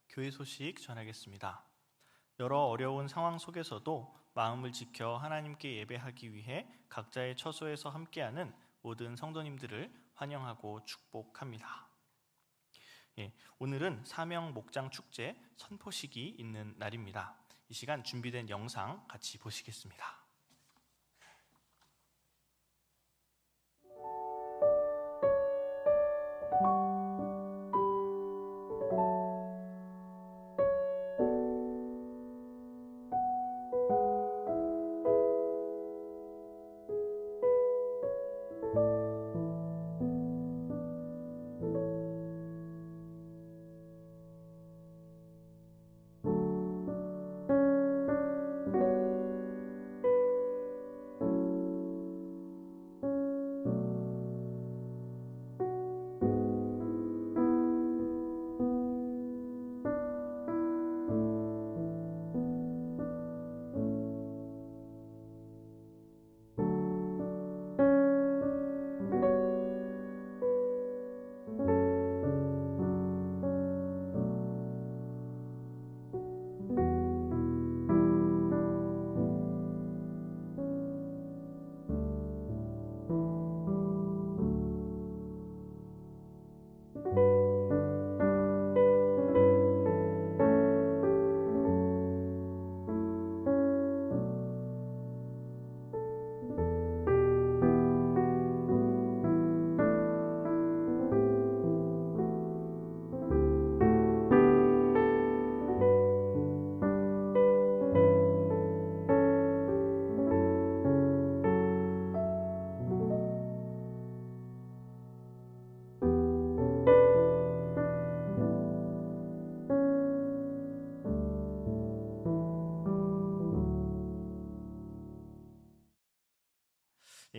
교회 소식 전하겠습니다. 여러 어려운 상황 속에서도 마음을 지켜 하나님께 예배하기 위해 각자의 처소에서 함께하는 모든 성도님들을 환영하고 축복합니다. 오늘은 사명 목장 축제 선포식이 있는 날입니다. 이 시간 준비된 영상 같이 보시겠습니다.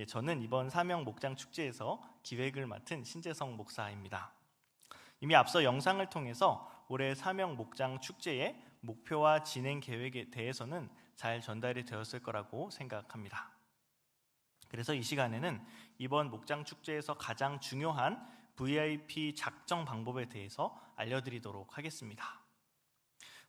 저는 이번 사명 목장 축제에서 기획을 맡은 신재성 목사입니다. 이미 앞서 영상을 통해서 올해 사명 목장 축제의 목표와 진행 계획에 대해서는 잘 전달이 되었을 거라고 생각합니다. 그래서 이 시간에는 이번 목장 축제에서 가장 중요한 VIP 작정 방법에 대해서 알려드리도록 하겠습니다.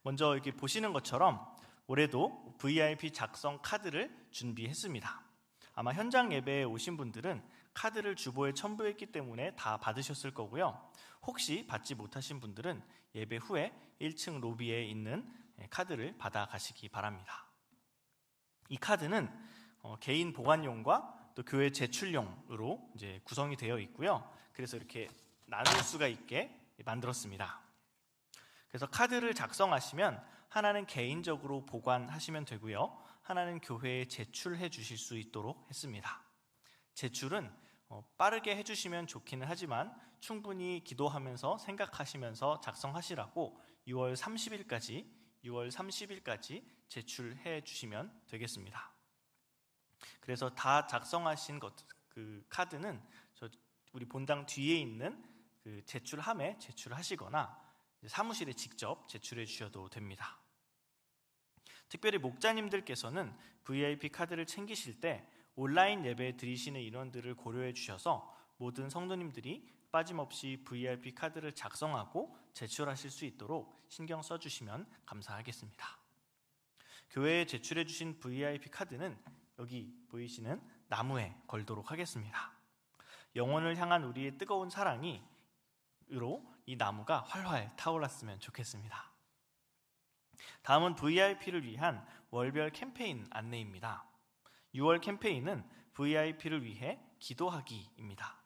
먼저 이렇게 보시는 것처럼 올해도 VIP 작성 카드를 준비했습니다. 아마 현장 예배에 오신 분들은 카드를 주보에 첨부했기 때문에 다 받으셨을 거고요. 혹시 받지 못하신 분들은 예배 후에 1층 로비에 있는 카드를 받아 가시기 바랍니다. 이 카드는 개인 보관용과 또 교회 제출용으로 이제 구성이 되어 있고요. 그래서 이렇게 나눌 수가 있게 만들었습니다. 그래서 카드를 작성하시면 하나는 개인적으로 보관하시면 되고요. 하나는 교회에 제출해 주실 수 있도록 했습니다. 제출은 빠르게 해주시면 좋기는 하지만 충분히 기도하면서 생각하시면서 작성하시라고 6월 30일까지 제출해 주시면 되겠습니다. 그래서 다 작성하신 그 카드는 우리 본당 뒤에 있는 그 제출함에 제출하시거나 사무실에 직접 제출해 주셔도 됩니다. 특별히 목자님들께서는 VIP 카드를 챙기실 때 온라인 예배 드리시는 인원들을 고려해 주셔서 모든 성도님들이 빠짐없이 VIP 카드를 작성하고 제출하실 수 있도록 신경 써주시면 감사하겠습니다. 교회에 제출해 주신 VIP 카드는 여기 보이시는 나무에 걸도록 하겠습니다. 영혼을 향한 우리의 뜨거운 사랑으로 이 나무가 활활 타올랐으면 좋겠습니다. 다음은 VIP를 위한 월별 캠페인 안내입니다. 6월 캠페인은 VIP를 위해 기도하기입니다.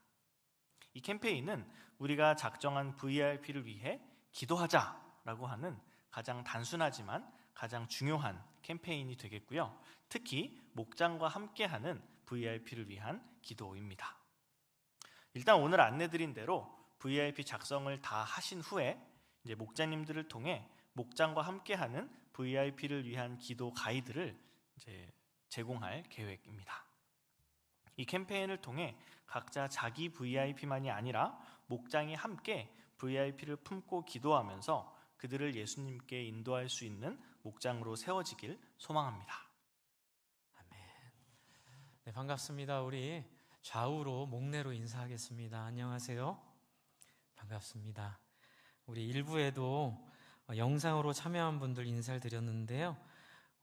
이 캠페인은 우리가 작정한 VIP를 위해 기도하자라고 하는 가장 단순하지만 가장 중요한 캠페인이 되겠고요. 특히 목장과 함께하는 VIP를 위한 기도입니다. 일단 오늘 안내드린 대로 VIP 작성을 다 하신 후에 이제 목자님들을 통해 목장과 함께하는 VIP를 위한 기도 가이드를 이제 제공할 계획입니다. 이 캠페인을 통해 각자 자기 VIP만이 아니라 목장이 함께 VIP를 품고 기도하면서 그들을 예수님께 인도할 수 있는 목장으로 세워지길 소망합니다. 아멘. 네, 반갑습니다. 우리 좌우로 목례로 인사하겠습니다. 안녕하세요. 반갑습니다. 우리 일부에도 영상으로 참여한 분들 인사를 드렸는데요.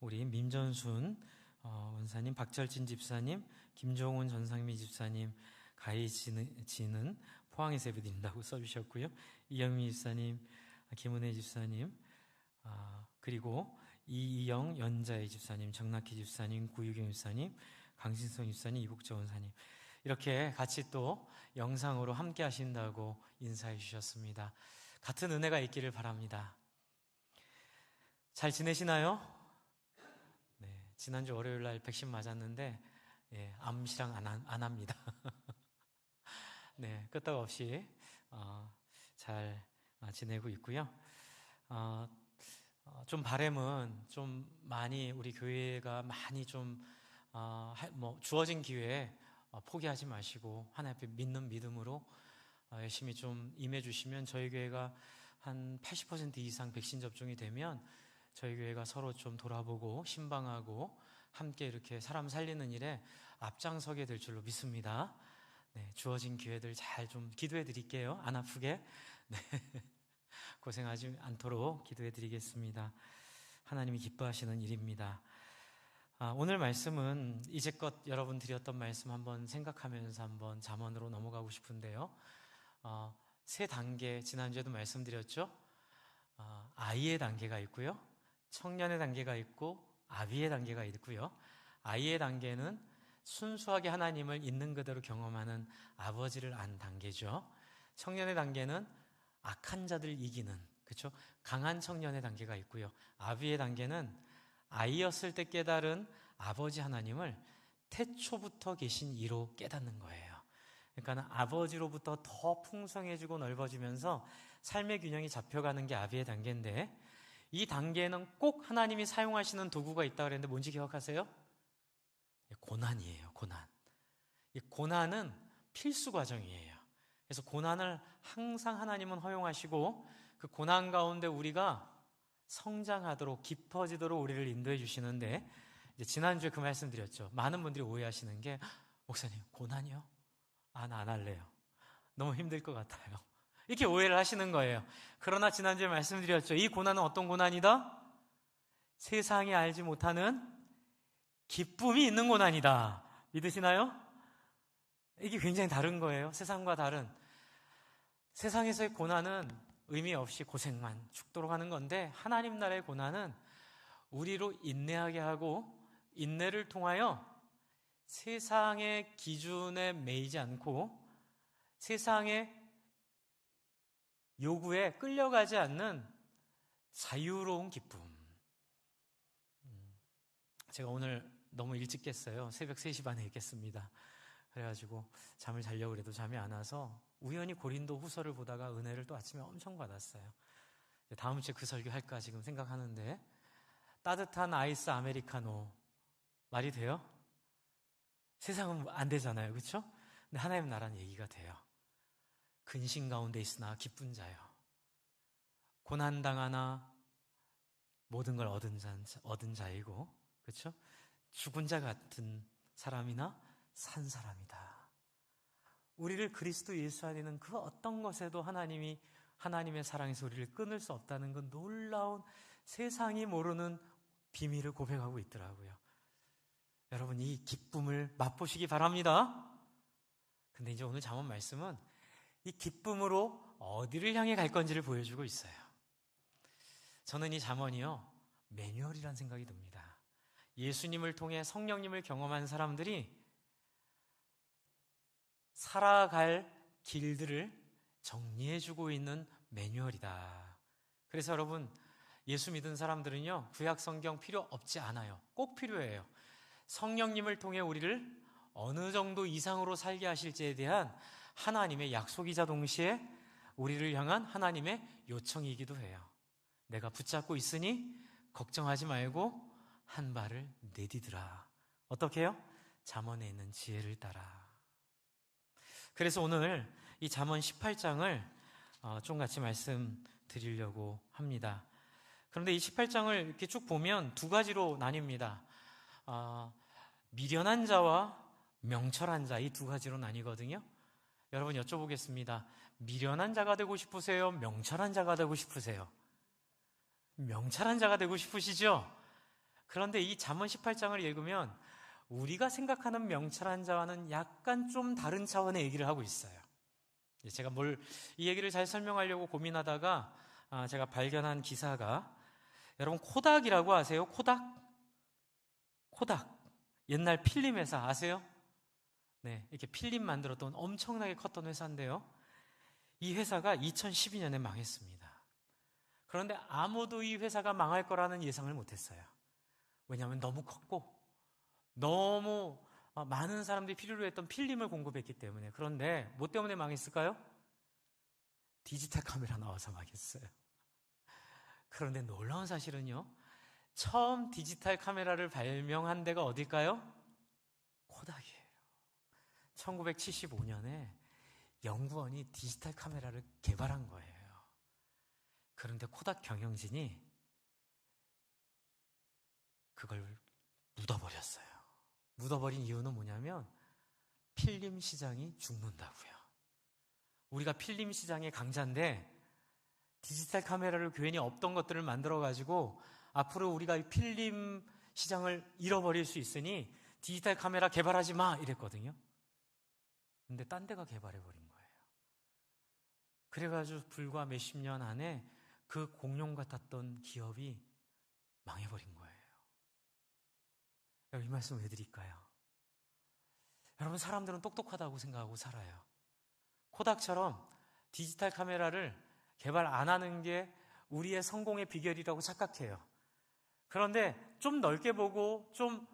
우리 민전순 원사님, 박철진 집사님, 김종훈 전상미 집사님, 가희지는 포항에서 예배드린다고 써주셨고요. 이영미 집사님, 김은혜 집사님, 그리고 이영 연자의 집사님, 정낙희 집사님, 구유경 집사님, 강신성 집사님, 이국자 원사님, 이렇게 같이 또 영상으로 함께 하신다고 인사해 주셨습니다. 같은 은혜가 있기를 바랍니다. 잘 지내시나요? 네, 지난주 월요일 날 백신 맞았는데 암시랑 안 합니다. 네, 끄떡없이 잘 지내고 있고요. 좀 바람은 좀 많이 우리 교회가 많이 좀 주어진 기회에 포기하지 마시고 하나님 앞에 믿는 믿음으로 열심히 좀 임해 주시면 저희 교회가 한 80% 이상 백신 접종이 되면 저희 교회가 서로 좀 돌아보고 신방하고 함께 이렇게 사람 살리는 일에 앞장서게 될 줄로 믿습니다. 네, 주어진 기회들 잘 좀 기도해 드릴게요. 안 아프게. 네. 고생하지 않도록 기도해 드리겠습니다. 하나님이 기뻐하시는 일입니다. 오늘 말씀은 이제껏 여러분 드렸던 말씀 한번 생각하면서 한번 잠언으로 넘어가고 싶은데요. 세 단계, 지난주에도 말씀드렸죠. 아이의 단계가 있고요, 청년의 단계가 있고 아비의 단계가 있고요. 아이의 단계는 순수하게 하나님을 있는 그대로 경험하는 아버지를 안 단계죠. 청년의 단계는 악한 자들 이기는, 그렇죠? 강한 청년의 단계가 있고요. 아비의 단계는 아이였을 때 깨달은 아버지 하나님을 태초부터 계신 이로 깨닫는 거예요. 그러니까 아버지로부터 더 풍성해지고 넓어지면서 삶의 균형이 잡혀가는 게 아비의 단계인데, 이 단계에는 꼭 하나님이 사용하시는 도구가 있다고 그랬는데 뭔지 기억하세요? 고난이에요. 고난. 이 고난은 필수 과정이에요. 그래서 고난을 항상 하나님은 허용하시고 그 고난 가운데 우리가 성장하도록 깊어지도록 우리를 인도해 주시는데, 이제 지난주에 그 말씀 드렸죠. 많은 분들이 오해하시는 게, 목사님 고난이요? 나 안 할래요. 너무 힘들 것 같아요. 이렇게 오해를 하시는 거예요. 그러나 지난주에 말씀드렸죠. 이 고난은 어떤 고난이다? 세상이 알지 못하는 기쁨이 있는 고난이다. 믿으시나요? 이게 굉장히 다른 거예요. 세상과 다른. 세상에서의 고난은 의미 없이 고생만 죽도록 하는 건데, 하나님 나라의 고난은 우리로 인내하게 하고 인내를 통하여 세상의 기준에 매이지 않고 세상의 요구에 끌려가지 않는 자유로운 기쁨. 제가 오늘 너무 일찍 깼어요. 새벽 3시 반에 깼습니다. 그래가지고 잠을 자려고 해도 잠이 안 와서 우연히 고린도 후서를 보다가 은혜를 또 아침에 엄청 받았어요. 다음 주에 그 설교 할까 지금 생각하는데, 따뜻한 아이스 아메리카노 말이 돼요? 세상은 안 되잖아요. 그렇죠? 근데 하나님 나라는 얘기가 돼요. 근심 가운데 있으나 기쁜 자요. 고난당하나 모든 걸 얻은 자이고, 그렇죠? 죽은 자 같은 사람이나 산 사람이다. 우리를 그리스도 예수 안에 있는 그 어떤 것에도 하나님의 사랑에서 우리를 끊을 수 없다는 건 놀라운 세상이 모르는 비밀을 고백하고 있더라고요. 여러분, 이 기쁨을 맛보시기 바랍니다. 근데 이제 오늘 잠언 말씀은 이 기쁨으로 어디를 향해 갈 건지를 보여주고 있어요. 저는 이 잠언이요, 매뉴얼이라는 생각이 듭니다. 예수님을 통해 성령님을 경험한 사람들이 살아갈 길들을 정리해주고 있는 매뉴얼이다. 그래서 여러분, 예수 믿은 사람들은요, 구약 성경 필요 없지 않아요. 꼭 필요해요. 성령님을 통해 우리를 어느 정도 이상으로 살게 하실지에 대한 하나님의 약속이자 동시에 우리를 향한 하나님의 요청이기도 해요. 내가 붙잡고 있으니 걱정하지 말고 한 발을 내디드라. 어떻게 해요? 잠언에 있는 지혜를 따라. 그래서 오늘 이 잠언 18장을 좀 같이 말씀드리려고 합니다. 그런데 이 18장을 이렇게 쭉 보면 두 가지로 나뉩니다. 미련한 자와 명철한 자, 이 두 가지로 나뉘거든요. 여러분 여쭤보겠습니다. 미련한 자가 되고 싶으세요? 명철한 자가 되고 싶으세요? 명철한 자가 되고 싶으시죠? 그런데 이 잠언 18장을 읽으면 우리가 생각하는 명철한 자와는 약간 좀 다른 차원의 얘기를 하고 있어요. 제가 이 얘기를 잘 설명하려고 고민하다가 제가 발견한 기사가, 여러분 코닥이라고 아세요? 코닥. 옛날 필름 회사 아세요? 네, 이렇게 필름 만들었던 엄청나게 컸던 회사인데요. 이 회사가 2012년에 망했습니다. 그런데 아무도 이 회사가 망할 거라는 예상을 못했어요. 왜냐하면 너무 컸고 너무 많은 사람들이 필요로 했던 필름을 공급했기 때문에. 그런데 뭐 때문에 망했을까요? 디지털 카메라 나와서 망했어요. 그런데 놀라운 사실은요, 처음 디지털 카메라를 발명한 데가 어딜까요? 코닥이에요. 1975년에 연구원이 디지털 카메라를 개발한 거예요. 그런데 코닥 경영진이 그걸 묻어버렸어요. 묻어버린 이유는 뭐냐면 필름 시장이 죽는다고요. 우리가 필름 시장의 강자인데 디지털 카메라를 괜히 없던 것들을 만들어가지고 앞으로 우리가 이 필름 시장을 잃어버릴 수 있으니 디지털 카메라 개발하지 마 이랬거든요. 근데 딴 데가 개발해버린 거예요. 그래가지고 불과 몇십 년 안에 그 공룡 같았던 기업이 망해버린 거예요. 이 말씀 왜 드릴까요? 여러분, 사람들은 똑똑하다고 생각하고 살아요. 코닥처럼 디지털 카메라를 개발 안 하는 게 우리의 성공의 비결이라고 착각해요. 그런데 좀 넓게 보고 좀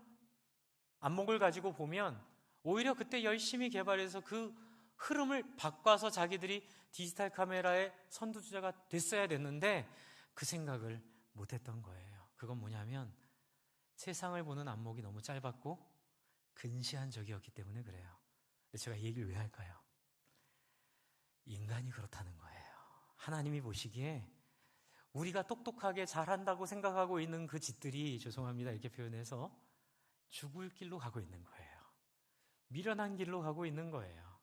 안목을 가지고 보면 오히려 그때 열심히 개발해서 그 흐름을 바꿔서 자기들이 디지털 카메라의 선두주자가 됐어야 됐는데 그 생각을 못했던 거예요. 그건 뭐냐면 세상을 보는 안목이 너무 짧았고 근시한 적이었기 때문에 그래요. 근데 제가 이 얘기를 왜 할까요? 인간이 그렇다는 거예요. 하나님이 보시기에 우리가 똑똑하게 잘한다고 생각하고 있는 그 짓들이, 죄송합니다 이렇게 표현해서, 죽을 길로 가고 있는 거예요. 미련한 길로 가고 있는 거예요.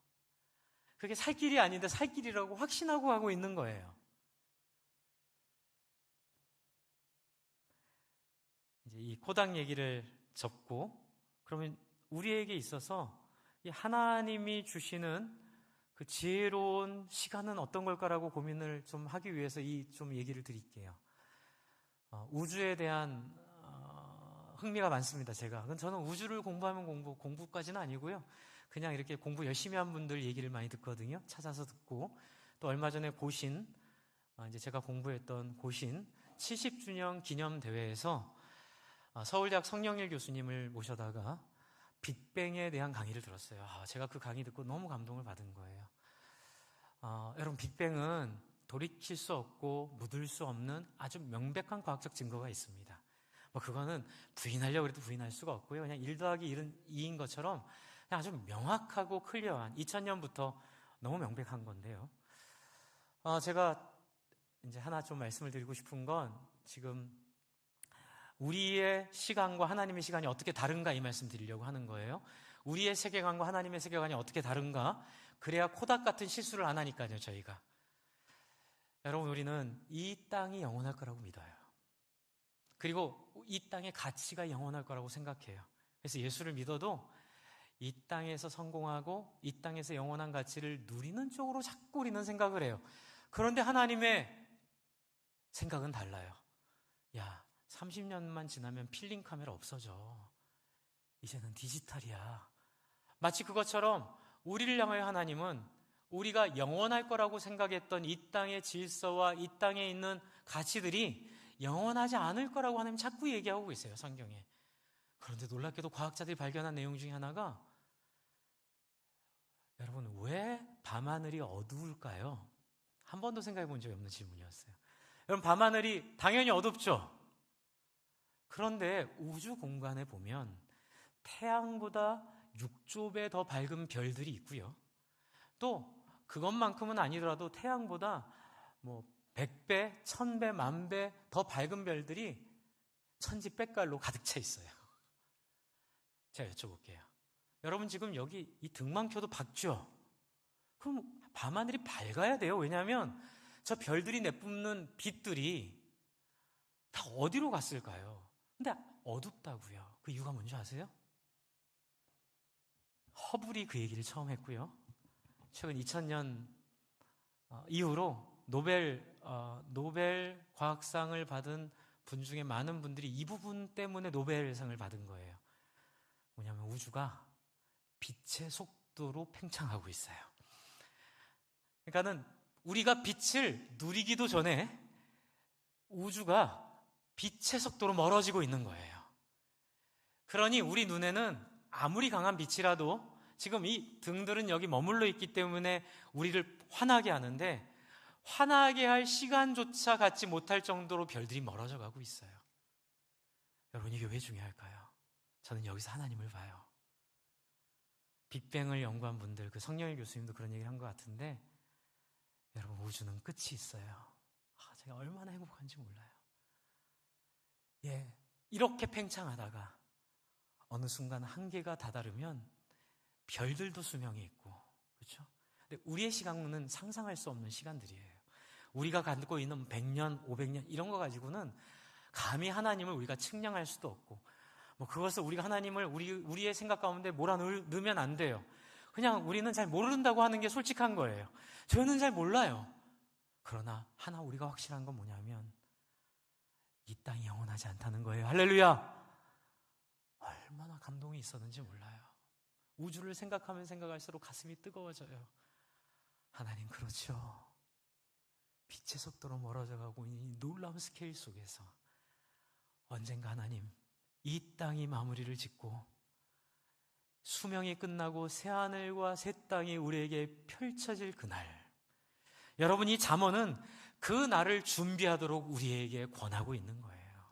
그게 살 길이 아닌데 살 길이라고 확신하고 가고 있는 거예요. 이제 이 코닥 얘기를 접고, 그러면 우리에게 있어서 이 하나님이 주시는 그 지혜로운 시간은 어떤 걸까라고 고민을 좀 하기 위해서 좀 얘기를 드릴게요. 우주에 대한 흥미가 많습니다. 저는 우주를 공부하면 공부까지는 아니고요. 그냥 이렇게 공부 열심히 한 분들 얘기를 많이 듣거든요. 찾아서 듣고, 또 얼마 전에 고신, 이제 제가 공부했던 고신 70주년 기념 대회에서 서울대학 성영일 교수님을 모셔다가 빅뱅에 대한 강의를 들었어요. 제가 그 강의 듣고 너무 감동을 받은 거예요. 여러분, 빅뱅은 돌이킬 수 없고 묻을 수 없는 아주 명백한 과학적 증거가 있습니다. 그거는 부인하려고 해도 부인할 수가 없고요. 그냥 1 더하기 1은 2인 것처럼 그냥 아주 명확하고 클리어한, 2000년부터 너무 명백한 건데요. 제가 이제 하나 좀 말씀을 드리고 싶은 건, 지금 우리의 시간과 하나님의 시간이 어떻게 다른가 이 말씀 드리려고 하는 거예요. 우리의 세계관과 하나님의 세계관이 어떻게 다른가, 그래야 코닥 같은 실수를 안 하니까요, 저희가. 여러분, 우리는 이 땅이 영원할 거라고 믿어요. 그리고 이 땅의 가치가 영원할 거라고 생각해요. 그래서 예수를 믿어도 이 땅에서 성공하고 이 땅에서 영원한 가치를 누리는 쪽으로 자꾸 우리는 생각을 해요. 그런데 하나님의 생각은 달라요. 30년만 지나면 필름 카메라 없어져. 이제는 디지털이야. 마치 그것처럼 우리를 향하여 하나님은 우리가 영원할 거라고 생각했던 이 땅의 질서와 이 땅에 있는 가치들이 영원하지 않을 거라고 하나님 자꾸 얘기하고 있어요, 성경에. 그런데 놀랍게도 과학자들이 발견한 내용 중에 하나가, 여러분, 왜 밤하늘이 어두울까요? 한 번도 생각해 본 적이 없는 질문이었어요. 여러분, 밤하늘이 당연히 어둡죠. 그런데 우주 공간에 보면 태양보다 6조 배 더 밝은 별들이 있고요. 또 그것만큼은 아니더라도 태양보다 100배, 1000배, 10,000배 더 밝은 별들이 천지백갈로 가득 차 있어요. 제가 여쭤볼게요. 여러분, 지금 여기 이 등만 켜도 밝죠? 그럼 밤하늘이 밝아야 돼요. 왜냐하면 저 별들이 내뿜는 빛들이 다 어디로 갔을까요? 근데 어둡다고요. 그 이유가 뭔지 아세요? 허블이 그 얘기를 처음 했고요. 최근 2000년 이후로 노벨 과학상을 받은 분 중에 많은 분들이 이 부분 때문에 노벨상을 받은 거예요. 뭐냐면 우주가 빛의 속도로 팽창하고 있어요. 그러니까는 우리가 빛을 누리기도 전에 우주가 빛의 속도로 멀어지고 있는 거예요. 그러니 우리 눈에는 아무리 강한 빛이라도 지금 이 등들은 여기 머물러 있기 때문에 우리를 환하게 하는데 환하게 할 시간조차 갖지 못할 정도로 별들이 멀어져 가고 있어요. 여러분, 이게 왜 중요할까요? 저는 여기서 하나님을 봐요. 빅뱅을 연구한 분들, 그 성령일 교수님도 그런 얘기를 한 것 같은데, 여러분, 우주는 끝이 있어요. 제가 얼마나 행복한지 몰라요. 예, 이렇게 팽창하다가 어느 순간 한계가 다다르면 별들도 수명이 있고, 그렇죠? 근데 우리의 시간은 상상할 수 없는 시간들이에요. 우리가 갖고 있는 100년, 500년 이런 거 가지고는 감히 하나님을 우리가 측량할 수도 없고, 그것을 우리가 하나님을 우리의 생각 가운데 몰아넣으면 안 돼요. 그냥 우리는 잘 모른다고 하는 게 솔직한 거예요. 저는 잘 몰라요. 그러나 하나 우리가 확실한 건 뭐냐면 이 땅이 영원하지 않다는 거예요. 할렐루야! 얼마나 감동이 있었는지 몰라요. 우주를 생각하면 생각할수록 가슴이 뜨거워져요. 하나님, 그렇죠. 빛의 속도로 멀어져 가고 이 놀라운 스케일 속에서 언젠가 하나님, 이 땅이 마무리를 짓고 수명이 끝나고 새하늘과 새 땅이 우리에게 펼쳐질 그날, 여러분, 이 잠언은 그 날을 준비하도록 우리에게 권하고 있는 거예요.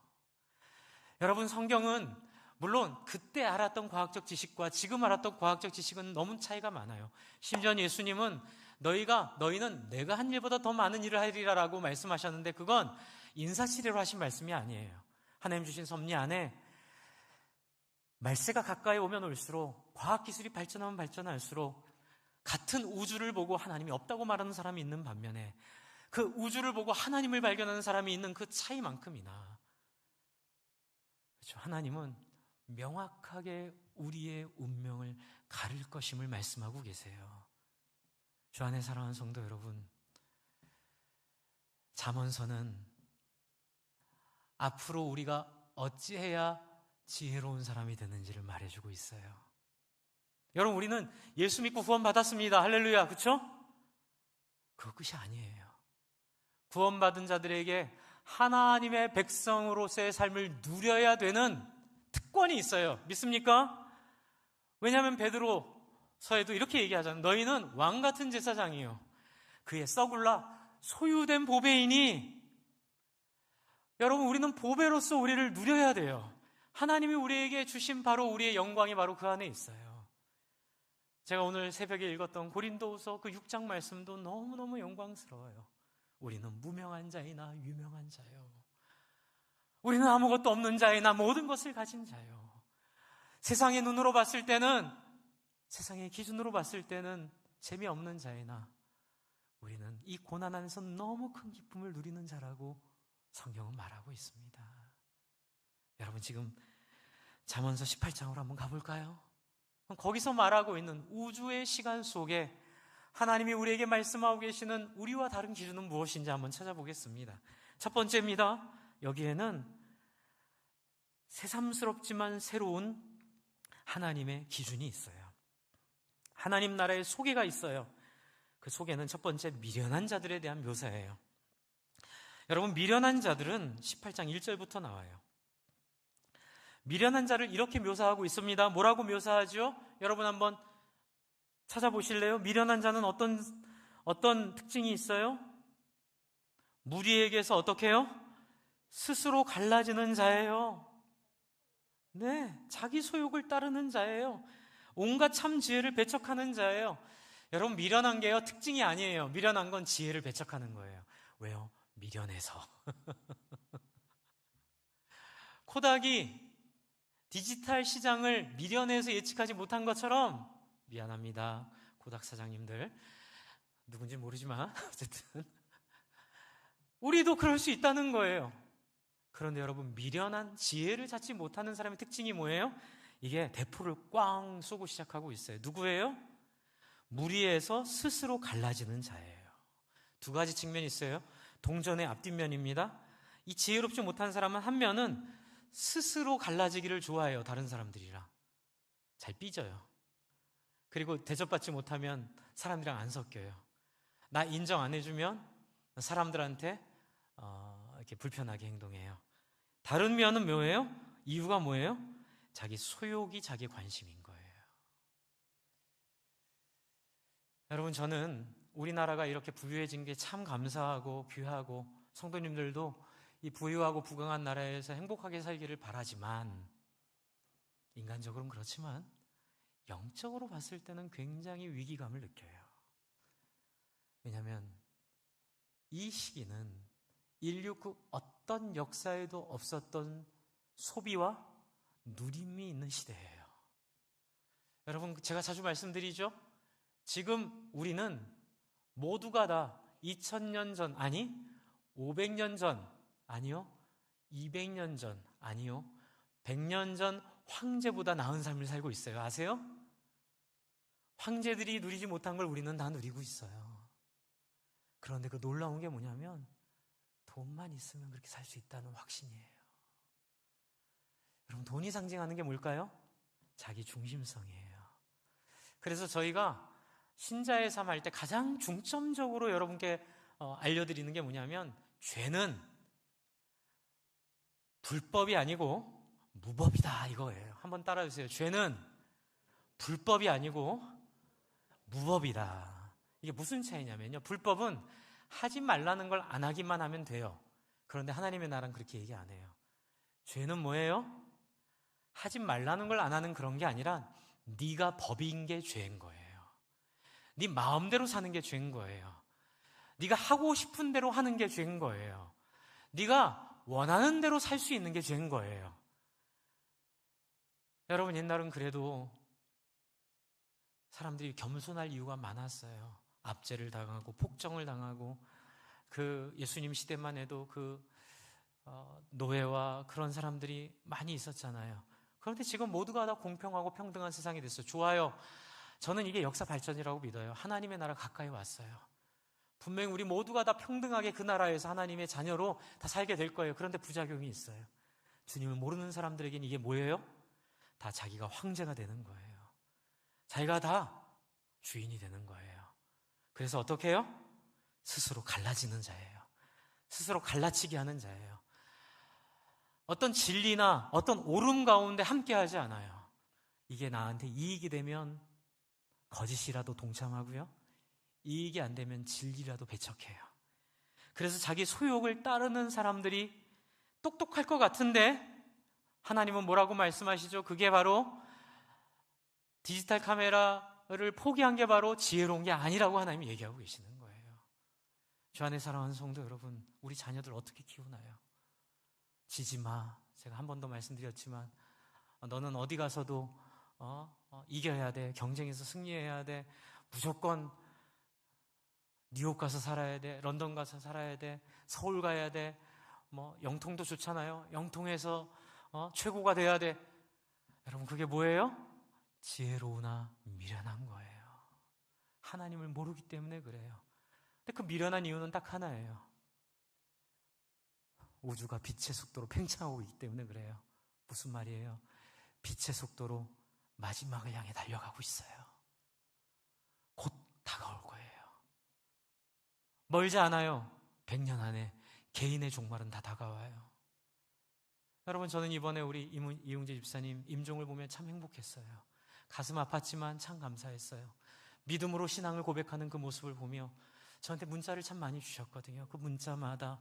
여러분, 성경은 물론 그때 알았던 과학적 지식과 지금 알았던 과학적 지식은 너무 차이가 많아요. 심지어 예수님은 너희는 내가 한 일보다 더 많은 일을 하리라 라고 말씀하셨는데, 그건 인사치레로 하신 말씀이 아니에요. 하나님 주신 섭리 안에 말세가 가까이 오면 올수록, 과학기술이 발전하면 발전할수록 같은 우주를 보고 하나님이 없다고 말하는 사람이 있는 반면에 그 우주를 보고 하나님을 발견하는 사람이 있는 그 차이만큼이나, 그렇죠, 하나님은 명확하게 우리의 운명을 가릴 것임을 말씀하고 계세요. 주 안에 사랑하는 성도 여러분, 잠언서는 앞으로 우리가 어찌해야 지혜로운 사람이 되는지를 말해주고 있어요. 여러분, 우리는 예수 믿고 구원받았습니다. 할렐루야, 그렇죠? 그거 끝이 아니에요. 구원받은 자들에게 하나님의 백성으로서의 삶을 누려야 되는 특권이 있어요. 믿습니까? 왜냐하면 베드로서에도 이렇게 얘기하잖아요. 너희는 왕같은 제사장이요, 그의 썩을라 소유된 보배이니. 여러분, 우리는 보배로서 우리를 누려야 돼요. 하나님이 우리에게 주신 바로 우리의 영광이 바로 그 안에 있어요. 제가 오늘 새벽에 읽었던 고린도후서 그 6장 말씀도 너무너무 영광스러워요. 우리는 무명한 자이나 유명한 자요, 우리는 아무것도 없는 자이나 모든 것을 가진 자요. 세상의 눈으로 봤을 때는, 세상의 기준으로 봤을 때는 재미없는 자이나 우리는 이 고난 안에서 너무 큰 기쁨을 누리는 자라고 성경은 말하고 있습니다. 여러분, 지금 잠언서 18장으로 한번 가볼까요? 거기서 말하고 있는 우주의 시간 속에 하나님이 우리에게 말씀하고 계시는 우리와 다른 기준은 무엇인지 한번 찾아보겠습니다. 첫 번째입니다. 여기에는 새삼스럽지만 새로운 하나님의 기준이 있어요. 하나님 나라의 소개가 있어요. 그 소개는 첫 번째, 미련한 자들에 대한 묘사예요. 여러분, 미련한 자들은 18장 1절부터 나와요. 미련한 자를 이렇게 묘사하고 있습니다. 뭐라고 묘사하죠? 여러분 한번 찾아보실래요? 미련한 자는 어떤 특징이 있어요? 무리에게서 어떻게 해요? 스스로 갈라지는 자예요. 네, 자기 소욕을 따르는 자예요. 온갖 참 지혜를 배척하는 자예요. 여러분, 미련한 게요, 특징이 아니에요. 미련한 건 지혜를 배척하는 거예요. 왜요? 미련해서. 코닥이 디지털 시장을 미련해서 예측하지 못한 것처럼, 미안합니다, 코닥 사장님들, 누군지 모르지만 어쨌든 우리도 그럴 수 있다는 거예요. 그런데 여러분, 미련한 지혜를 찾지 못하는 사람의 특징이 뭐예요? 이게 대포를 꽝 쏘고 시작하고 있어요. 누구예요? 무리에서 스스로 갈라지는 자예요. 두 가지 측면이 있어요. 동전의 앞뒷면입니다. 이 지혜롭지 못한 사람은 한 면은 스스로 갈라지기를 좋아해요. 다른 사람들이랑 잘 삐져요. 그리고 대접받지 못하면 사람들이랑 안 섞여요. 나 인정 안 해주면 사람들한테 이렇게 불편하게 행동해요. 다른 면은 뭐예요? 이유가 뭐예요? 자기 소욕이 자기 관심인 거예요. 여러분, 저는 우리나라가 이렇게 부유해진 게 참 감사하고 귀하고 성도님들도 이 부유하고 부강한 나라에서 행복하게 살기를 바라지만, 인간적으로는 그렇지만 영적으로 봤을 때는 굉장히 위기감을 느껴요. 왜냐하면 이 시기는 인류 그 어떤 역사에도 없었던 소비와 누림이 있는 시대예요. 여러분, 제가 자주 말씀드리죠. 지금 우리는 모두가 다 2000년 전, 아니 500년 전, 아니요 200년 전, 아니요 100년 전 황제보다 나은 삶을 살고 있어요. 아세요? 황제들이 누리지 못한 걸 우리는 다 누리고 있어요. 그런데 그 놀라운 게 뭐냐면 돈만 있으면 그렇게 살 수 있다는 확신이에요. 여러분, 돈이 상징하는 게 뭘까요? 자기 중심성이에요. 그래서 저희가 신자의 삶 할 때 가장 중점적으로 여러분께 알려드리는 게 뭐냐면, 죄는 불법이 아니고 무법이다, 이거예요. 한번 따라주세요. 죄는 불법이 아니고 무법이다. 이게 무슨 차이냐면요, 불법은 하지 말라는 걸 안 하기만 하면 돼요. 그런데 하나님의 나라는 그렇게 얘기 안 해요. 죄는 뭐예요? 하지 말라는 걸 안 하는 그런 게 아니라 네가 법인 게 죄인 거예요. 네 마음대로 사는 게 죄인 거예요. 네가 하고 싶은 대로 하는 게 죄인 거예요. 네가 원하는 대로 살 수 있는 게 죄인 거예요. 여러분, 옛날은 그래도 사람들이 겸손할 이유가 많았어요. 압제를 당하고 폭정을 당하고, 그 예수님 시대만 해도 노예와 그런 사람들이 많이 있었잖아요. 그런데 지금 모두가 다 공평하고 평등한 세상이 됐어요. 좋아요. 저는 이게 역사 발전이라고 믿어요. 하나님의 나라 가까이 왔어요. 분명히 우리 모두가 다 평등하게 그 나라에서 하나님의 자녀로 다 살게 될 거예요. 그런데 부작용이 있어요. 주님을 모르는 사람들에게는 이게 뭐예요? 다 자기가 황제가 되는 거예요. 자기가 다 주인이 되는 거예요. 그래서 어떻게 해요? 스스로 갈라지는 자예요. 스스로 갈라치게 하는 자예요. 어떤 진리나 어떤 옳음 가운데 함께하지 않아요. 이게 나한테 이익이 되면 거짓이라도 동참하고요, 이익이 안 되면 진리라도 배척해요. 그래서 자기 소욕을 따르는 사람들이 똑똑할 것 같은데 하나님은 뭐라고 말씀하시죠? 그게 바로 디지털 카메라를 포기한 게 바로 지혜로운 게 아니라고 하나님이 얘기하고 계시는 거예요. 주 안에 사랑하는 성도 여러분, 우리 자녀들 어떻게 키우나요? 지지 마. 제가 한 번 더 말씀드렸지만 너는 어디 가서도 이겨야 돼. 경쟁에서 승리해야 돼. 무조건 뉴욕 가서 살아야 돼. 런던 가서 살아야 돼. 서울 가야 돼. 영통도 좋잖아요. 영통에서 최고가 돼야 돼. 여러분, 그게 뭐예요? 지혜로우나 미련한 거예요. 하나님을 모르기 때문에 그래요. 근데 그 미련한 이유는 딱 하나예요. 우주가 빛의 속도로 팽창하고 있기 때문에 그래요. 무슨 말이에요? 빛의 속도로 마지막을 향해 달려가고 있어요. 곧 다가올 거예요. 멀지 않아요. 100년 안에 개인의 종말은 다 다가와요. 여러분, 저는 이번에 우리 이웅재 집사님 임종을 보면 참 행복했어요. 가슴 아팠지만 참 감사했어요. 믿음으로 신앙을 고백하는 그 모습을 보며 저한테 문자를 참 많이 주셨거든요. 그 문자마다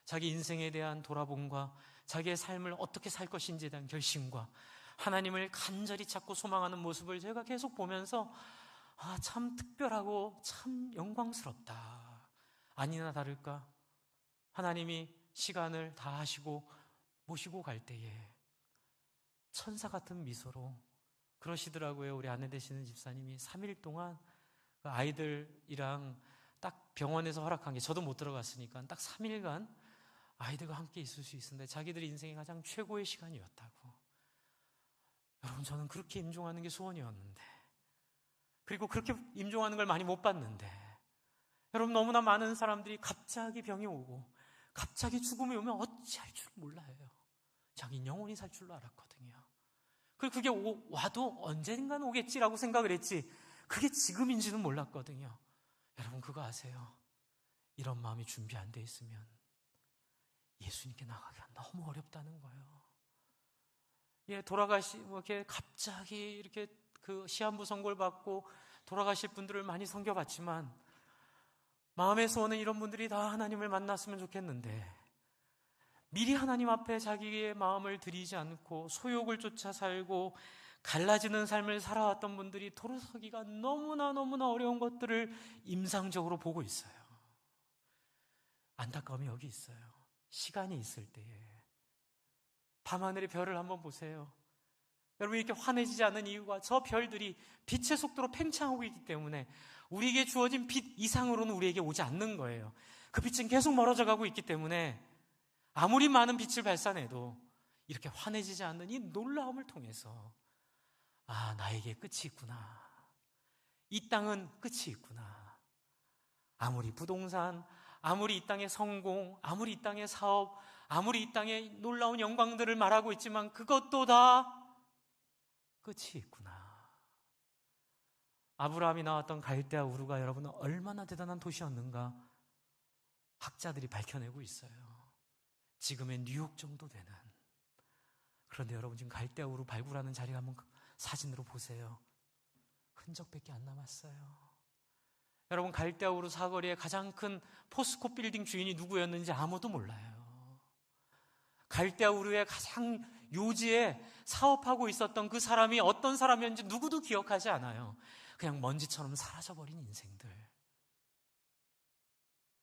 자기 인생에 대한 돌아봄과 자기의 삶을 어떻게 살 것인지에 대한 결심과 하나님을 간절히 찾고 소망하는 모습을 제가 계속 보면서 참 특별하고 참 영광스럽다. 아니나 다를까 하나님이 시간을 다 하시고 모시고 갈 때에 천사 같은 미소로 그러시더라고요. 우리 아내 되시는 집사님이 3일 동안 그 아이들이랑 딱 병원에서 허락한 게, 저도 못 들어갔으니까 딱 3일간 아이들과 함께 있을 수 있었는데 자기들의 인생의 가장 최고의 시간이었다고. 여러분, 저는 그렇게 임종하는 게 소원이었는데, 그리고 그렇게 임종하는 걸 많이 못 봤는데, 여러분, 너무나 많은 사람들이 갑자기 병이 오고 갑자기 죽음이 오면 어찌할 줄 몰라요. 자기 영원히 살 줄로 알았거든요. 그리고 그게 와도 언젠간 오겠지라고 생각을 했지, 그게 지금인지는 몰랐거든요. 여러분, 그거 아세요? 이런 마음이 준비 안 돼 있으면 예수님께 나가기가 너무 어렵다는 거예요. 예, 이렇게 갑자기 이렇게 그 시한부 선고를 받고 돌아가실 분들을 많이 섬겨봤지만, 마음의 소원은 이런 분들이 다 하나님을 만났으면 좋겠는데, 미리 하나님 앞에 자기의 마음을 드리지 않고 소욕을 쫓아 살고 갈라지는 삶을 살아왔던 분들이 돌아서기가 너무나 어려운 것들을 임상적으로 보고 있어요. 안타까움이 여기 있어요. 시간이 있을 때에 밤하늘의 별을 한번 보세요. 여러분, 이렇게 환해지지 않는 이유가 저 별들이 빛의 속도로 팽창하고 있기 때문에 우리에게 주어진 빛 이상으로는 우리에게 오지 않는 거예요. 그 빛은 계속 멀어져 가고 있기 때문에 아무리 많은 빛을 발산해도 이렇게 환해지지 않는 이 놀라움을 통해서, 아, 나에게 끝이 있구나. 이 땅은 끝이 있구나. 아무리 부동산, 아무리 이 땅의 성공, 아무리 이 땅의 사업, 아무리 이 땅의 놀라운 영광들을 말하고 있지만 그것도 다 끝이 있구나. 아브라함이 나왔던 갈대아 우르가 여러분은 얼마나 대단한 도시였는가 학자들이 밝혀내고 있어요. 지금의 뉴욕 정도 되는. 그런데 여러분, 지금 갈대아 우르 발굴하는 자리 한번 사진으로 보세요. 흔적밖에 안 남았어요. 여러분, 갈대아 우르 사거리의 가장 큰 포스코 빌딩 주인이 누구였는지 아무도 몰라요. 갈대아 우르의 가장 요지에 사업하고 있었던 그 사람이 어떤 사람이었는지 누구도 기억하지 않아요. 그냥 먼지처럼 사라져버린 인생들.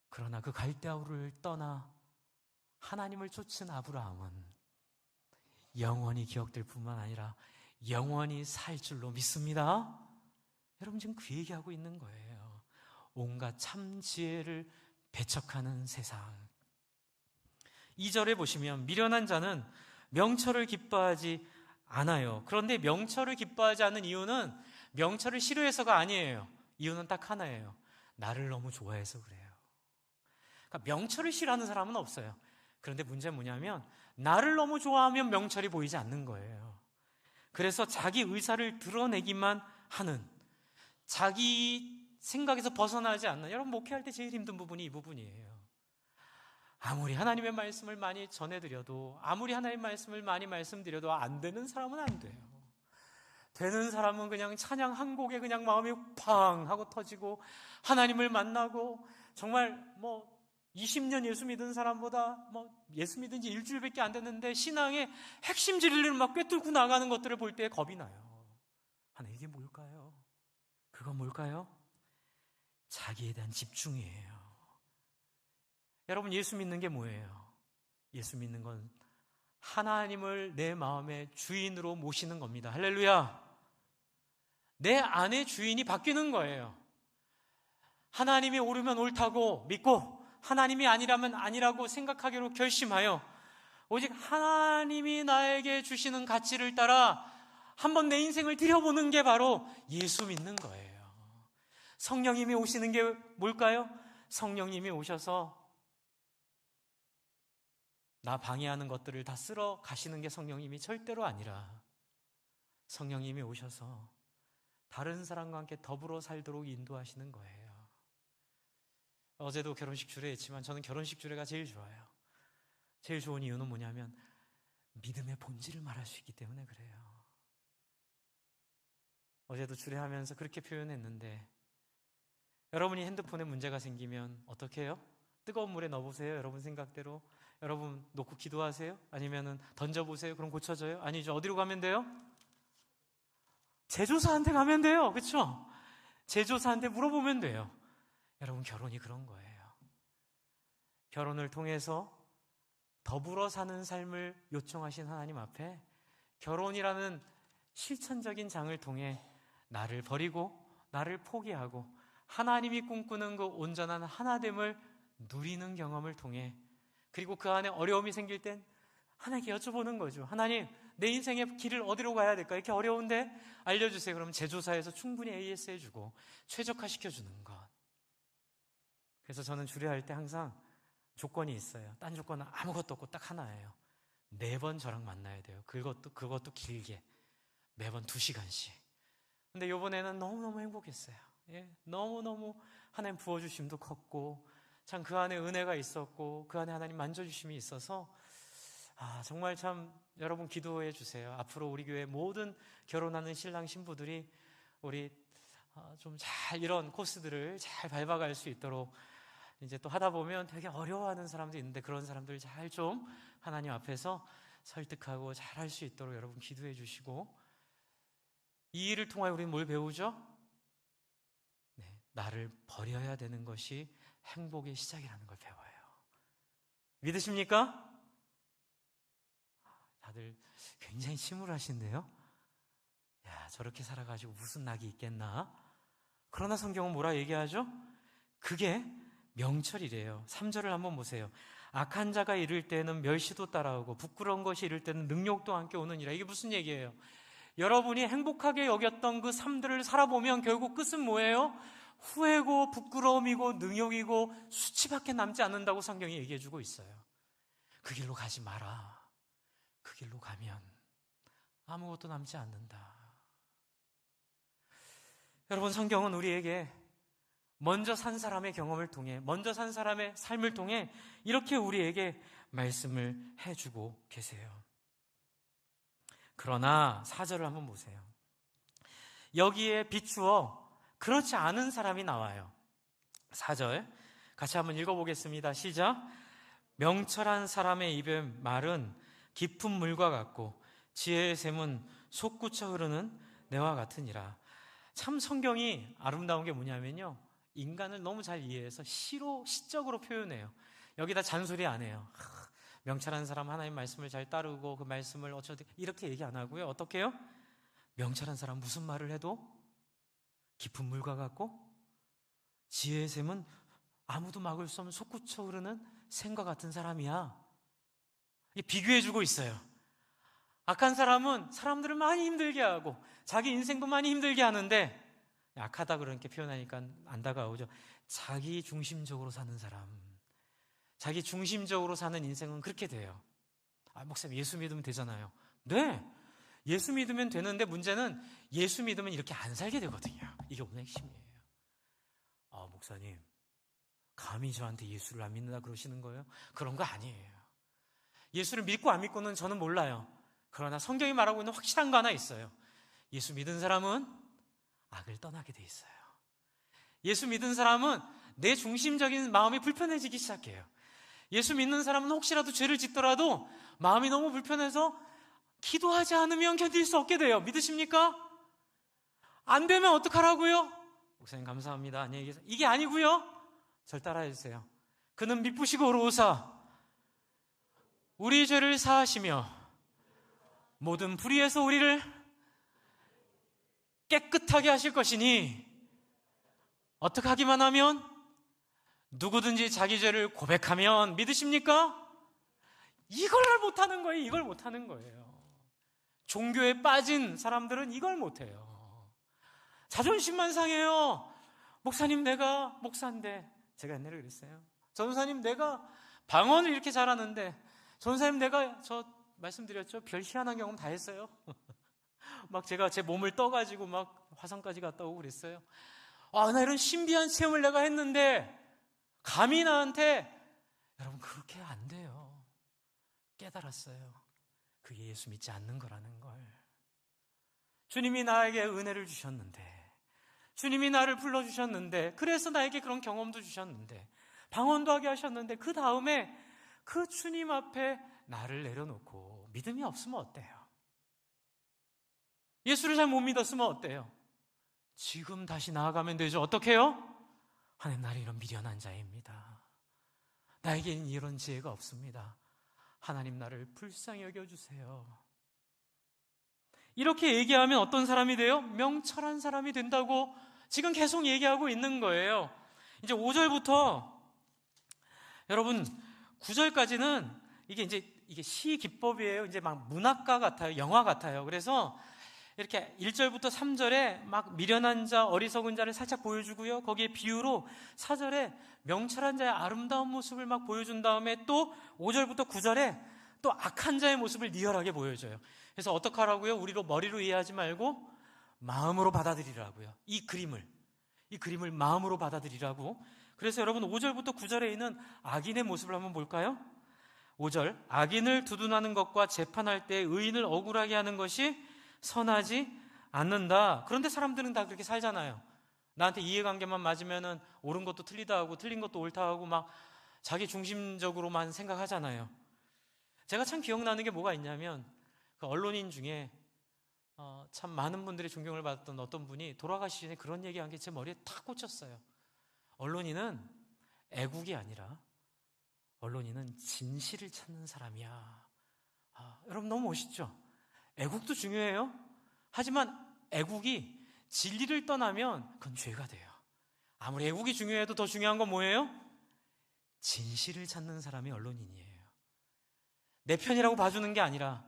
그러나 그 갈대아 우르를 떠나 하나님을 쫓은 아브라함은 영원히 기억될 뿐만 아니라 영원히 살 줄로 믿습니다. 여러분, 지금 그 얘기하고 있는 거예요. 온갖 참 지혜를 배척하는 세상. 2절에 보시면 미련한 자는 명철을 기뻐하지 않아요. 그런데 명철을 기뻐하지 않는 이유는 명철을 싫어해서가 아니에요. 이유는 딱 하나예요. 나를 너무 좋아해서 그래요. 그러니까 명철을 싫어하는 사람은 없어요. 그런데 문제는 뭐냐면 나를 너무 좋아하면 명철이 보이지 않는 거예요. 그래서 자기 의사를 드러내기만 하는, 자기 생각에서 벗어나지 않는. 여러분, 목회할 때 제일 힘든 부분이 이 부분이에요. 아무리 하나님의 말씀을 많이 전해드려도, 아무리 하나님의 말씀을 많이 말씀드려도 안 되는 사람은 안 돼요. 되는 사람은 그냥 찬양 한 곡에 그냥 마음이 팡 하고 터지고, 하나님을 만나고 정말 20년 예수 믿은 사람보다 예수 믿은 지 일주일밖에 안 됐는데 신앙의 핵심 진리를 막 꿰뚫고 나가는 것들을 볼 때 겁이 나요. 하나, 이게 뭘까요? 그건 뭘까요? 자기에 대한 집중이에요. 여러분, 예수 믿는 게 뭐예요? 예수 믿는 건 하나님을 내 마음의 주인으로 모시는 겁니다. 할렐루야. 내 안의 주인이 바뀌는 거예요. 하나님이 옳으면 옳다고 믿고 하나님이 아니라면 아니라고 생각하기로 결심하여 오직 하나님이 나에게 주시는 가치를 따라 한번 내 인생을 들여보는 게 바로 예수 믿는 거예요. 성령님이 오시는 게 뭘까요? 성령님이 오셔서 나 방해하는 것들을 다 쓸어 가시는 게 성령님이 절대로 아니라, 성령님이 오셔서 다른 사람과 함께 더불어 살도록 인도하시는 거예요. 어제도 결혼식 주례했지만 저는 결혼식 주례가 제일 좋아요. 제일 좋은 이유는 뭐냐면 믿음의 본질을 말할 수 있기 때문에 그래요. 어제도 주례하면서 그렇게 표현했는데, 여러분이 핸드폰에 문제가 생기면 어떻게 해요? 뜨거운 물에 넣어보세요. 여러분 생각대로. 여러분 놓고 기도하세요? 아니면 던져보세요. 그럼 고쳐져요? 아니죠. 어디로 가면 돼요? 제조사한테 가면 돼요. 그렇죠? 제조사한테 물어보면 돼요. 여러분, 결혼이 그런 거예요. 결혼을 통해서 더불어 사는 삶을 요청하신 하나님 앞에 결혼이라는 실천적인 장을 통해 나를 버리고 나를 포기하고 하나님이 꿈꾸는 그 온전한 하나됨을 누리는 경험을 통해 그리고 그 안에 어려움이 생길 땐 하나님께 여쭤보는 거죠. 하나님, 내 인생의 길을 어디로 가야 될까? 이렇게 어려운데 알려주세요. 그러면 제조사에서 충분히 AS 해주고 최적화시켜주는 것. 그래서 저는 주례할 때 항상 조건이 있어요. 딴 조건은 아무것도 없고 딱 하나예요. 매번 저랑 만나야 돼요. 그것도 길게. 매번 2시간씩. 근데 이번에는 너무너무 행복했어요. 예, 너무너무 하나님 부어주심도 컸고, 참 그 안에 은혜가 있었고, 그 안에 하나님 만져주심이 있어서, 정말 참 여러분 기도해 주세요. 앞으로 우리 교회 모든 결혼하는 신랑 신부들이 우리 좀 잘 이런 코스들을 잘 밟아갈 수 있도록, 이제 또 하다 보면 되게 어려워하는 사람도 있는데 그런 사람들 잘 좀 하나님 앞에서 설득하고 잘 할 수 있도록 여러분 기도해 주시고, 이 일을 통하여 우리는 뭘 배우죠? 네, 나를 버려야 되는 것이 행복의 시작이라는 걸 배워요. 믿으십니까? 다들 굉장히 침울하신데요? 야, 저렇게 살아가지고 무슨 낙이 있겠나? 그러나 성경은 뭐라 얘기하죠? 그게 명철이래요. 3절을 한번 보세요. 악한 자가 이를 때는 멸시도 따라오고 부끄러운 것이 이를 때는 능욕도 함께 오느니라. 이게 무슨 얘기예요? 여러분이 행복하게 여겼던 그 삶들을 살아보면 결국 끝은 뭐예요? 후회고 부끄러움이고 능욕이고 수치밖에 남지 않는다고 성경이 얘기해주고 있어요. 그 길로 가지 마라. 그 길로 가면 아무것도 남지 않는다. 여러분, 성경은 우리에게 먼저 산 사람의 경험을 통해, 먼저 산 사람의 삶을 통해 이렇게 우리에게 말씀을 해주고 계세요. 그러나 4절을 한번 보세요. 여기에 비추어 그렇지 않은 사람이 나와요. 4절 같이 한번 읽어보겠습니다. 시작. 명철한 사람의 입의 말은 깊은 물과 같고 지혜의 샘은 솟구쳐 흐르는 내와 같으니라. 참 성경이 아름다운 게 뭐냐면요, 인간을 너무 잘 이해해서 시적으로 표현해요. 여기다 잔소리 안 해요. 명철한 사람 하나님 말씀을 잘 따르고 그 말씀을 어쩌든 이렇게 얘기 안 하고요. 어떻게 해요? 명철한 사람 무슨 말을 해도 깊은 물과 같고 지혜의 샘은 아무도 막을 수 없는 솟구쳐 흐르는 샘과 같은 사람이야. 비교해주고 있어요. 악한 사람은 사람들을 많이 힘들게 하고 자기 인생도 많이 힘들게 하는데, 악하다 그렇게 표현하니까 안 다가오죠. 자기 중심적으로 사는 사람, 자기 중심적으로 사는 인생은 그렇게 돼요. 목사님 예수 믿으면 되잖아요. 네, 예수 믿으면 되는데 문제는 예수 믿으면 이렇게 안 살게 되거든요. 이게 오늘 핵심이에요. 목사님 감히 저한테 예수를 안 믿는다 그러시는 거예요? 그런 거 아니에요. 예수를 믿고 안 믿고는 저는 몰라요. 그러나 성경이 말하고 있는 확실한 거 하나 있어요. 예수 믿은 사람은 악을 떠나게 돼 있어요. 예수 믿은 사람은 내 중심적인 마음이 불편해지기 시작해요. 예수 믿는 사람은 혹시라도 죄를 짓더라도 마음이 너무 불편해서 기도하지 않으면 견딜 수 없게 돼요. 믿으십니까? 안 되면 어떡하라고요? 목사님 감사합니다. 안녕히 계세요. 이게 아니고요. 절 따라해 주세요. 그는 미쁘시고 의로우사 우리 죄를 사하시며 모든 불의에서 우리를 깨끗하게 하실 것이니, 어떻게 하기만 하면? 누구든지 자기 죄를 고백하면. 믿으십니까? 이걸 못하는 거예요. 이걸 못하는 거예요. 종교에 빠진 사람들은 이걸 못해요. 자존심만 상해요. 목사님 내가 목사인데, 제가 옛날에 그랬어요. 전사님 내가 방언을 이렇게 잘하는데, 전사님 내가 저 말씀드렸죠? 별 희한한 경험 다 했어요. 막 제가 제 몸을 떠가지고 막 화성까지 갔다 오고 그랬어요. 나 이런 신비한 체험을 내가 했는데 감히 나한테, 여러분 그렇게 안 돼요. 깨달았어요. 그게 예수 믿지 않는 거라는 걸. 주님이 나에게 은혜를 주셨는데, 주님이 나를 불러주셨는데, 그래서 나에게 그런 경험도 주셨는데, 방언도 하게 하셨는데, 그 다음에 그 주님 앞에 나를 내려놓고 믿음이 없으면 어때요? 예수를 잘 못 믿었으면 어때요? 지금 다시 나아가면 되죠. 어떻게 해요? 하나님, 나는 이런 미련한 자입니다. 나에게는 이런 지혜가 없습니다. 하나님, 나를 불쌍히 여겨주세요. 이렇게 얘기하면 어떤 사람이 돼요? 명철한 사람이 된다고 지금 계속 얘기하고 있는 거예요. 이제 5절부터 여러분 9절까지는 이게 시 기법이에요. 이제 막 문학가 같아요. 영화 같아요. 그래서 이렇게 1절부터 3절에 막 미련한 자, 어리석은 자를 살짝 보여주고요. 거기에 비유로 4절에 명철한 자의 아름다운 모습을 막 보여준 다음에 또 5절부터 9절에 또 악한 자의 모습을 리얼하게 보여줘요. 그래서 어떻게 하라고요? 우리로 머리로 이해하지 말고 마음으로 받아들이라고요. 이 그림을 마음으로 받아들이라고. 그래서 여러분 5절부터 9절에 있는 악인의 모습을 한번 볼까요? 5절, 악인을 두둔하는 것과 재판할 때 의인을 억울하게 하는 것이 선하지 않는다. 그런데 사람들은 다 그렇게 살잖아요. 나한테 이해관계만 맞으면은 옳은 것도 틀리다 하고 틀린 것도 옳다 하고 막 자기 중심적으로만 생각하잖아요. 제가 참 기억나는 게 뭐가 있냐면 그 언론인 중에 참 많은 분들이 존경을 받았던 어떤 분이 돌아가시기 전에 그런 얘기한 게 제 머리에 탁 꽂혔어요. 언론인은 애국이 아니라 언론인은 진실을 찾는 사람이야. 여러분 너무 멋있죠? 애국도 중요해요. 하지만 애국이 진리를 떠나면 그건 죄가 돼요. 아무리 애국이 중요해도 더 중요한 건 뭐예요? 진실을 찾는 사람이 언론인이에요. 내 편이라고 봐주는 게 아니라,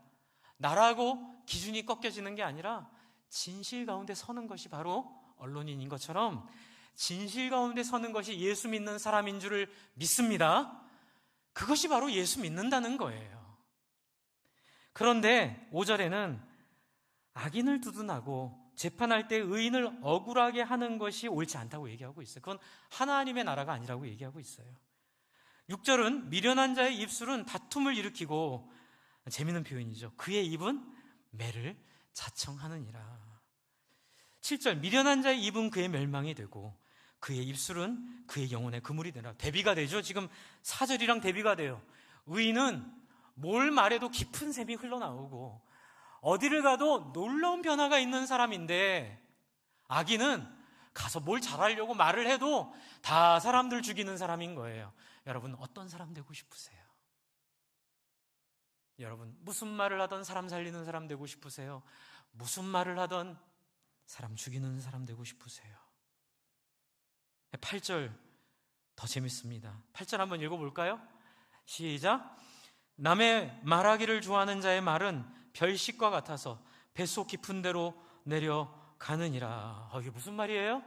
나라고 기준이 꺾여지는 게 아니라 진실 가운데 서는 것이 바로 언론인인 것처럼 진실 가운데 서는 것이 예수 믿는 사람인 줄을 믿습니다. 그것이 바로 예수 믿는다는 거예요. 그런데 5절에는 악인을 두둔하고 재판할 때 의인을 억울하게 하는 것이 옳지 않다고 얘기하고 있어요. 그건 하나님의 나라가 아니라고 얘기하고 있어요. 6절은 미련한 자의 입술은 다툼을 일으키고, 재미있는 표현이죠. 그의 입은 매를 자청하느니라. 7절, 미련한 자의 입은 그의 멸망이 되고 그의 입술은 그의 영혼의 그물이 되라. 대비가 되죠. 지금 4절이랑 대비가 돼요. 의인은 뭘 말해도 깊은 샘이 흘러나오고 어디를 가도 놀라운 변화가 있는 사람인데, 악인은 가서 뭘 잘하려고 말을 해도 다 사람들 죽이는 사람인 거예요. 여러분 어떤 사람 되고 싶으세요? 여러분 무슨 말을 하던 사람 살리는 사람 되고 싶으세요? 무슨 말을 하던 사람 죽이는 사람 되고 싶으세요? 8절 더 재밌습니다. 8절 한번 읽어볼까요? 시작. 남의 말하기를 좋아하는 자의 말은 별식과 같아서 뱃속 깊은 데로 내려가느니라. 이게 무슨 말이에요?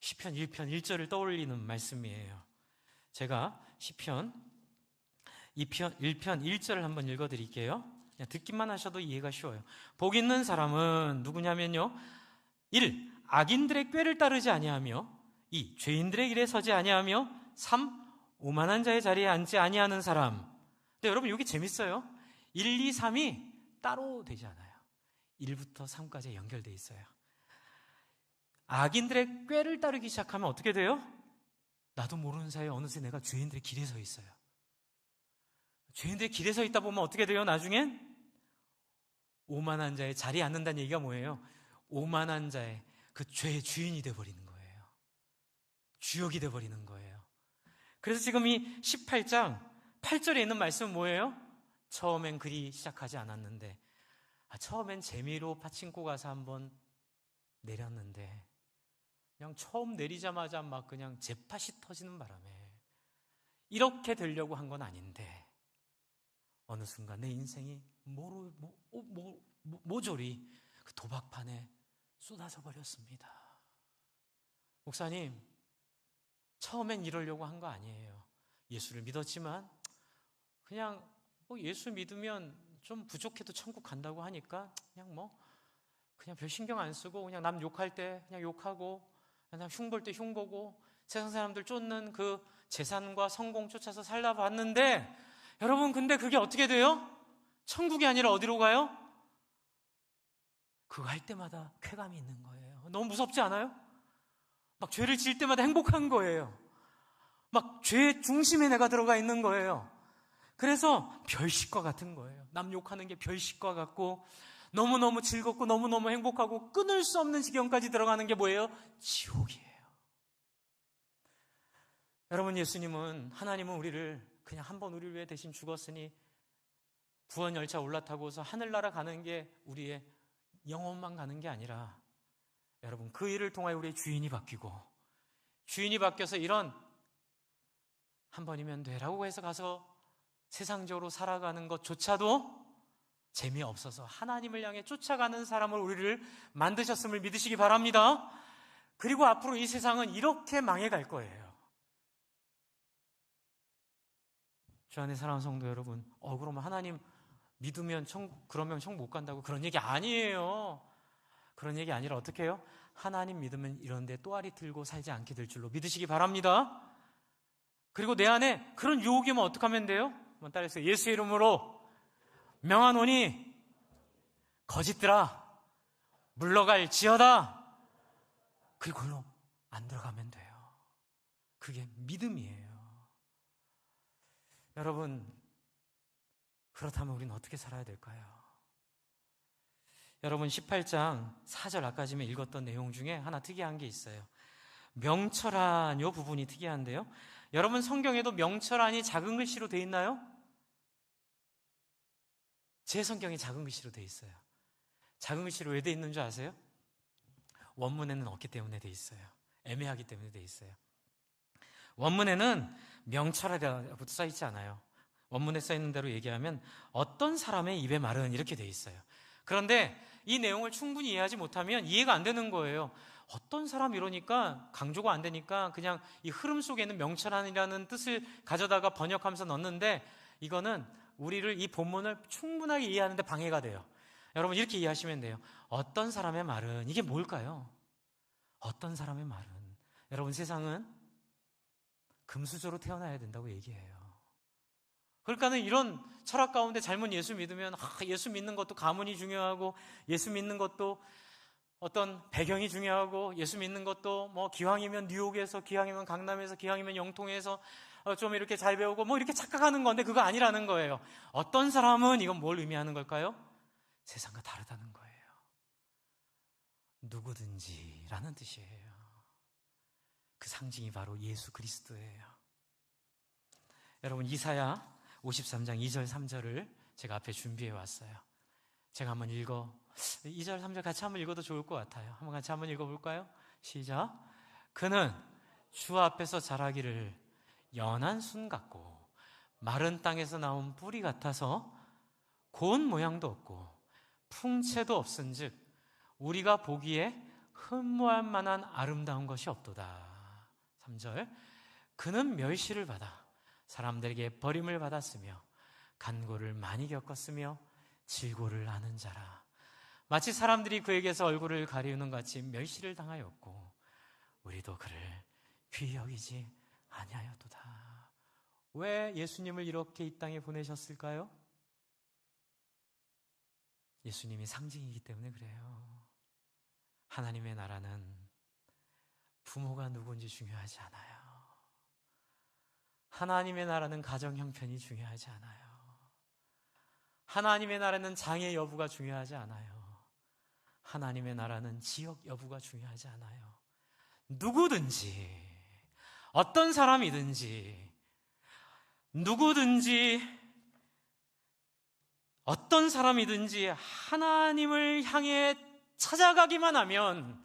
시편 1편 1절을 떠올리는 말씀이에요. 제가 시편 1편 1절을 한번 읽어드릴게요. 그냥 듣기만 하셔도 이해가 쉬워요. 복 있는 사람은 누구냐면요, 1. 악인들의 꾀를 따르지 아니하며, 2. 죄인들의 길에 서지 아니하며, 3. 오만한 자의 자리에 앉지 아니하는 사람. 근데 여러분 여기 재밌어요. 1, 2, 3이 따로 되지 않아요. 1부터 3까지 연결되어 있어요. 악인들의 꾀를 따르기 시작하면 어떻게 돼요? 나도 모르는 사이에 어느새 내가 죄인들의 길에 서 있어요. 죄인들의 길에 서 있다 보면 어떻게 돼요? 나중엔 오만한 자의 자리에 앉는다는 얘기가 뭐예요? 오만한 자의 그 죄의 주인이 돼버리는 거예요. 주역이 돼버리는 거예요. 그래서 지금 이 18장 8절에 있는 말씀은 뭐예요? 처음엔 그리 시작하지 않았는데, 처음엔 재미로 파친코 가서 한번 내렸는데 그냥 처음 내리자마자 막 그냥 재팟이 터지는 바람에 이렇게 되려고 한 건 아닌데 어느 순간 내 인생이 모조리 그 도박판에 쏟아져 버렸습니다. 목사님, 처음엔 이러려고 한 거 아니에요. 예수를 믿었지만 그냥 예수 믿으면 좀 부족해도 천국 간다고 하니까 그냥 별 신경 안 쓰고 그냥 남 욕할 때 그냥 욕하고 그냥 흉볼 때 흉보고 세상 사람들 쫓는 그 재산과 성공 쫓아서 살다 봤는데, 여러분 근데 그게 어떻게 돼요? 천국이 아니라 어디로 가요? 그거 할 때마다 쾌감이 있는 거예요. 너무 무섭지 않아요? 막 죄를 지을 때마다 행복한 거예요. 막 죄의 중심에 내가 들어가 있는 거예요. 그래서 별식과 같은 거예요. 남 욕하는 게 별식과 같고 너무너무 즐겁고 너무너무 행복하고 끊을 수 없는 지경까지 들어가는 게 뭐예요? 지옥이에요. 여러분, 하나님은 우리를 그냥 한 번 우리를 위해 대신 죽었으니 구원 열차 올라타고서 하늘나라 가는 게 우리의 영혼만 가는 게 아니라, 여러분 그 일을 통하여 우리의 주인이 바뀌고, 주인이 바뀌어서 이런 한 번이면 돼라고 해서 가서 세상적으로 살아가는 것조차도 재미없어서 하나님을 향해 쫓아가는 사람을 우리를 만드셨음을 믿으시기 바랍니다. 그리고 앞으로 이 세상은 이렇게 망해갈 거예요. 주 안에 사랑하는 성도 여러분, 그러면 하나님 믿으면 그러면 천국 못 간다고, 그런 얘기 아니에요. 그런 얘기 아니라 어떻게 해요? 하나님 믿으면 이런데 또아리 들고 살지 않게 될 줄로 믿으시기 바랍니다. 그리고 내 안에 그런 유혹이 오면 어떻게 하면 돼요? 한번 따라해서 예수 이름으로 명하노니 거짓들아 물러갈 지어다. 그리고 그걸로 안 들어가면 돼요. 그게 믿음이에요. 여러분, 그렇다면 우리는 어떻게 살아야 될까요? 여러분, 18장 4절 아까 전에 읽었던 내용 중에 하나 특이한 게 있어요. 명철한 요 부분이 특이한데요. 여러분, 성경에도 명철한이 작은 글씨로 돼 있나요? 제 성경이 작은 글씨로 돼 있어요. 작은 글씨로 왜 돼 있는 줄 아세요? 원문에는 없기 때문에 돼 있어요. 애매하기 때문에 돼 있어요. 원문에는 명철하다고 써 있지 않아요. 원문에 써 있는 대로 얘기하면 어떤 사람의 입의 말은 이렇게 돼 있어요. 그런데 이 내용을 충분히 이해하지 못하면 이해가 안 되는 거예요. 어떤 사람 이러니까 강조가 안 되니까 그냥 이 흐름 속에는 명철한이라는 뜻을 가져다가 번역하면서 넣는데, 이거는 우리를 이 본문을 충분하게 이해하는데 방해가 돼요. 여러분, 이렇게 이해하시면 돼요. 어떤 사람의 말은, 이게 뭘까요? 어떤 사람의 말은, 여러분, 세상은 금수저로 태어나야 된다고 얘기해요. 그러니까는 이런 철학 가운데 잘못 예수 믿으면 예수 믿는 것도 가문이 중요하고, 예수 믿는 것도 어떤 배경이 중요하고, 예수 믿는 것도 뭐 기왕이면 뉴욕에서, 기왕이면 강남에서, 기왕이면 영통에서 좀 이렇게 잘 배우고 뭐 이렇게 착각하는 건데, 그거 아니라는 거예요. 어떤 사람은, 이건 뭘 의미하는 걸까요? 세상과 다르다는 거예요. 누구든지라는 뜻이에요. 그 상징이 바로 예수 그리스도예요. 여러분, 이사야 53장 2절 3절을 제가 앞에 준비해 왔어요. 제가 한번 2절 3절 같이 한번 읽어도 좋을 것 같아요. 한번 같이 한번 읽어볼까요? 시작. 그는 주 앞에서 자라기를 연한 순 같고 마른 땅에서 나온 뿌리 같아서 고운 모양도 없고 풍채도 없은즉 우리가 보기에 흠모할 만한 아름다운 것이 없도다. 3절. 그는 멸시를 받아 사람들에게 버림을 받았으며 간고를 많이 겪었으며 질고를 아는 자라. 마치 사람들이 그에게서 얼굴을 가리우는 같이 멸시를 당하였고 우리도 그를 귀히 여기지 아니하였도다. 왜 예수님을 이렇게 이 땅에 보내셨을까요? 예수님이 상징이기 때문에 그래요. 하나님의 나라는 부모가 누군지 중요하지 않아요. 하나님의 나라는 가정 형편이 중요하지 않아요. 하나님의 나라는 장애 여부가 중요하지 않아요. 하나님의 나라는 지역 여부가 중요하지 않아요. 누구든지, 어떤 사람이든지, 누구든지, 어떤 사람이든지 하나님을 향해 찾아가기만 하면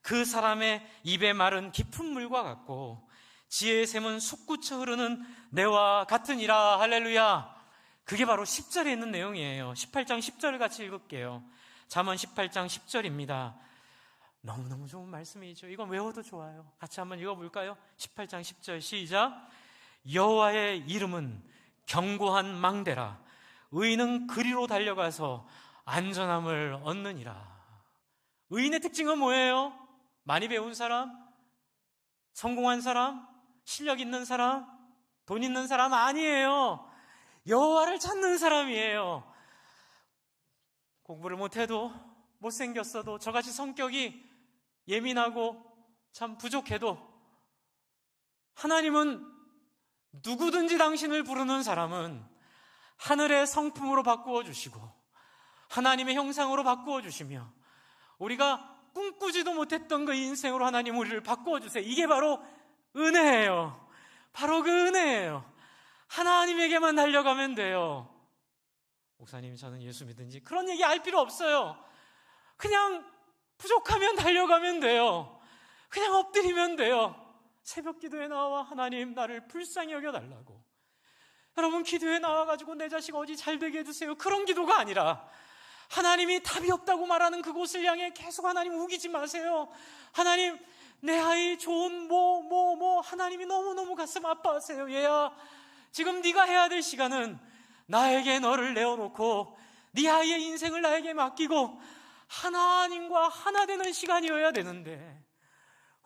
그 사람의 입의 말은 깊은 물과 같고 지혜의 샘은 솟구쳐 흐르는 내와 같으니라. 할렐루야. 그게 바로 10절에 있는 내용이에요. 18장 10절을 같이 읽을게요. 잠언 18장 10절입니다. 너무너무 좋은 말씀이죠. 이건 외워도 좋아요. 같이 한번 읽어볼까요? 18장 10절 시작. 여호와의 이름은 견고한 망대라. 의인은 그리로 달려가서 안전함을 얻느니라. 의인의 특징은 뭐예요? 많이 배운 사람? 성공한 사람? 실력 있는 사람? 돈 있는 사람? 아니에요. 여호와를 찾는 사람이에요. 공부를 못해도, 못생겼어도, 저같이 성격이 예민하고 참 부족해도 하나님은 누구든지 당신을 부르는 사람은 하늘의 성품으로 바꾸어 주시고 하나님의 형상으로 바꾸어 주시며 우리가 꿈꾸지도 못했던 그 인생으로 하나님 우리를 바꾸어 주세요. 이게 바로 은혜예요. 바로 그 은혜예요. 하나님에게만 달려가면 돼요. 목사님, 저는 예수 믿은지 그런 얘기 알 필요 없어요. 그냥 부족하면 달려가면 돼요. 그냥 엎드리면 돼요. 새벽 기도에 나와 하나님 나를 불쌍히 여겨달라고. 여러분, 기도에 나와가지고 내 자식 어디 잘 되게 해주세요, 그런 기도가 아니라 하나님이 답이 없다고 말하는 그곳을 향해 계속 하나님 우기지 마세요. 하나님, 내 아이 좋은 하나님이 너무너무 가슴 아파하세요. 얘야, 지금 네가 해야 될 시간은 나에게 너를 내어놓고 네 아이의 인생을 나에게 맡기고 하나님과 하나 되는 시간이어야 되는데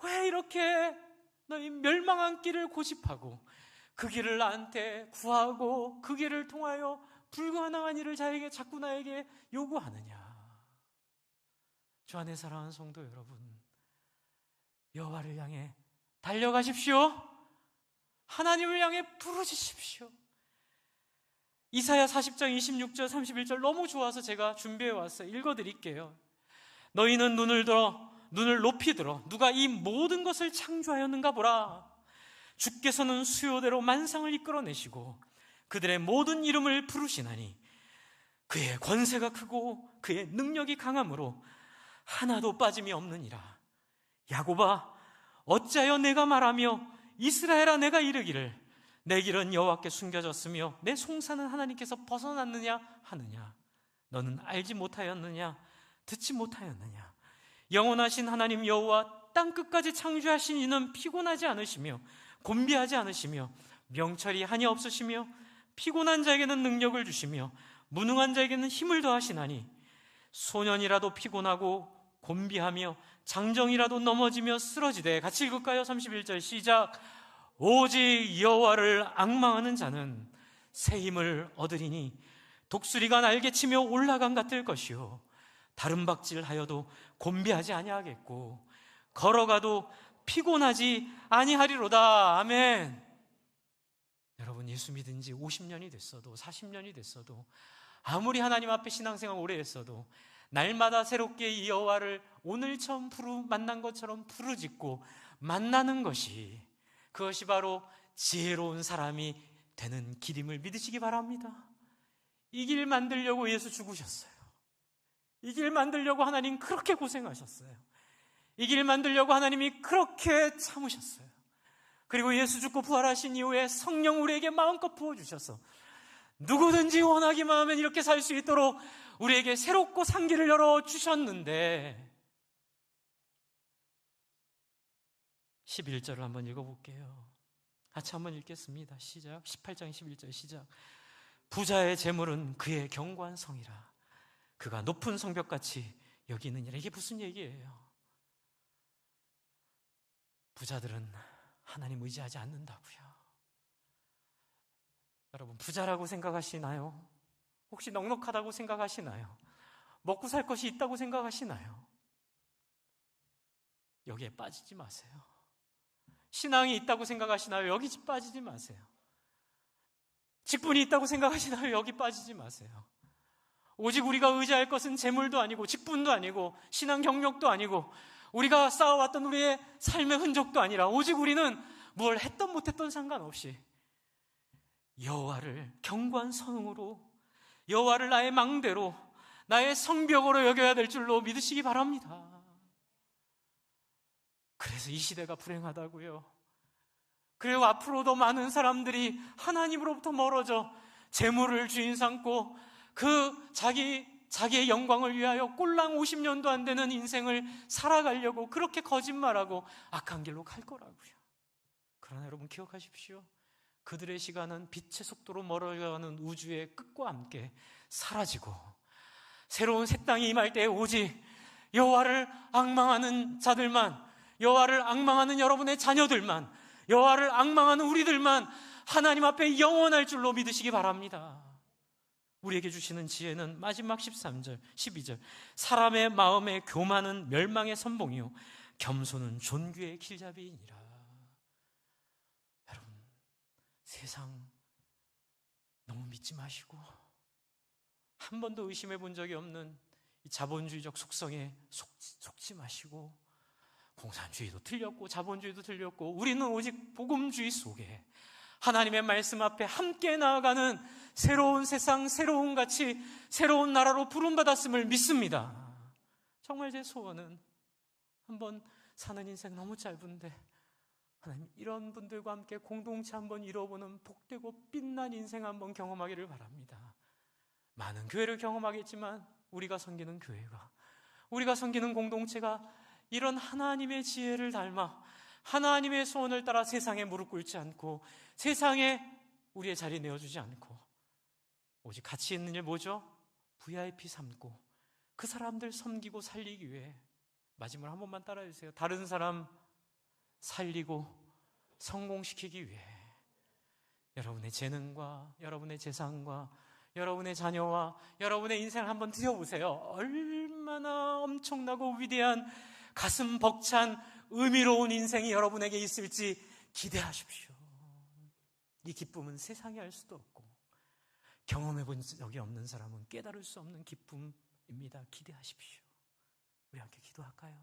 왜 이렇게 너희 멸망한 길을 고집하고 그 길을 나한테 구하고 그 길을 통하여 불가능한 일을 자꾸 나에게 요구하느냐. 주 안에 사랑하는 성도 여러분, 여호와를 향해 달려가십시오. 하나님을 향해 부르짖으십시오. 이사야 40장 26절 31절 너무 좋아서 제가 준비해 왔어요. 읽어드릴게요. 너희는 눈을 높이 들어 누가 이 모든 것을 창조하였는가 보라. 주께서는 수요대로 만상을 이끌어내시고 그들의 모든 이름을 부르시나니 그의 권세가 크고 그의 능력이 강함으로 하나도 빠짐이 없느니라. 야곱아, 어찌하여 내가 말하며 이스라엘아, 내가 이르기를 내 길은 여호와께 숨겨졌으며 내 송사는 하나님께서 벗어났느냐 하느냐. 너는 알지 못하였느냐, 듣지 못하였느냐. 영원하신 하나님 여호와 땅끝까지 창조하신 이는 피곤하지 않으시며 곤비하지 않으시며 명철이 한이 없으시며 피곤한 자에게는 능력을 주시며 무능한 자에게는 힘을 더하시나니 소년이라도 피곤하고 곤비하며 장정이라도 넘어지며 쓰러지되. 같이 읽을까요? 31절 시작. 오직 여호와를 앙망하는 자는 새 힘을 얻으리니 독수리가 날개치며 올라간 같을 것이요 다름박질하여도 곤비하지 아니하겠고 걸어가도 피곤하지 아니하리로다. 아멘. 여러분, 예수 믿은 지 50년이 됐어도 40년이 됐어도 아무리 하나님 앞에 신앙생활 오래 했어도 날마다 새롭게 이 여호와를 오늘 처음 만난 것처럼 부르짖고 만나는 그것이 바로 지혜로운 사람이 되는 길임을 믿으시기 바랍니다. 이 길 만들려고 예수 죽으셨어요. 이 길 만들려고 하나님 그렇게 고생하셨어요. 이 길 만들려고 하나님이 그렇게 참으셨어요. 그리고 예수 죽고 부활하신 이후에 성령 우리에게 마음껏 부어주셔서 누구든지 원하기만 하면 이렇게 살 수 있도록 우리에게 새롭고 산 길을 열어주셨는데 11절을 한번 읽어볼게요. 같이 한번 읽겠습니다. 시작. 18장 11절 시작. 부자의 재물은 그의 견고한 성이라 그가 높은 성벽같이 여기느니라. 이게 무슨 얘기예요? 부자들은 하나님 의지하지 않는다고요. 여러분, 부자라고 생각하시나요? 혹시 넉넉하다고 생각하시나요? 먹고 살 것이 있다고 생각하시나요? 여기에 빠지지 마세요. 신앙이 있다고 생각하시나요? 여기 빠지지 마세요. 직분이 있다고 생각하시나요? 여기 빠지지 마세요. 오직 우리가 의지할 것은 재물도 아니고 직분도 아니고 신앙 경력도 아니고 우리가 쌓아왔던 우리의 삶의 흔적도 아니라 오직 우리는 뭘 했던 못했던 상관없이 여호와를 견고한 성으로, 여호와를 나의 망대로, 나의 성벽으로 여겨야 될 줄로 믿으시기 바랍니다. 그래서 이 시대가 불행하다고요. 그리고 앞으로도 많은 사람들이 하나님으로부터 멀어져 재물을 주인 삼고 자기의 영광을 위하여 꼴랑 50년도 안 되는 인생을 살아가려고 그렇게 거짓말하고 악한 길로 갈 거라고요. 그러나 여러분 기억하십시오. 그들의 시간은 빛의 속도로 멀어가는 우주의 끝과 함께 사라지고 새로운 새 땅이 임할 때 오직 여호와를 앙망하는 자들만, 여호와를 앙망하는 여러분의 자녀들만, 여호와를 앙망하는 우리들만 하나님 앞에 영원할 줄로 믿으시기 바랍니다. 우리에게 주시는 지혜는 마지막 13절, 12절. 사람의 마음에 교만은 멸망의 선봉이요 겸손은 존귀의 길잡이이니라. 여러분, 세상 너무 믿지 마시고 한 번도 의심해 본 적이 없는 이 자본주의적 속성에 속지 마시고, 공산주의도 틀렸고 자본주의도 틀렸고 우리는 오직 복음주의 속에 하나님의 말씀 앞에 함께 나아가는 새로운 세상, 새로운 가치, 새로운 나라로 부름받았음을 믿습니다. 정말 제 소원은 한번 사는 인생 너무 짧은데 하나님, 이런 분들과 함께 공동체 한번 이뤄보는 복되고 빛난 인생 한번 경험하기를 바랍니다. 많은 교회를 경험하겠지만 우리가 섬기는 교회가, 우리가 섬기는 공동체가 이런 하나님의 지혜를 닮아 하나님의 소원을 따라 세상에 무릎 꿇지 않고 세상에 우리의 자리 내어주지 않고 오직 가치 있는 일 뭐죠? VIP 삼고 그 사람들 섬기고 살리기 위해, 마지막으로 한 번만 따라해주세요. 다른 사람 살리고 성공시키기 위해 여러분의 재능과 여러분의 재산과 여러분의 자녀와 여러분의 인생을 한번 드려보세요. 얼마나 엄청나고 위대한 가슴 벅찬 의미로운 인생이 여러분에게 있을지 기대하십시오. 이 기쁨은 세상이 알 수도 없고 경험해 본 적이 없는 사람은 깨달을 수 없는 기쁨입니다. 기대하십시오. 우리 함께 기도할까요?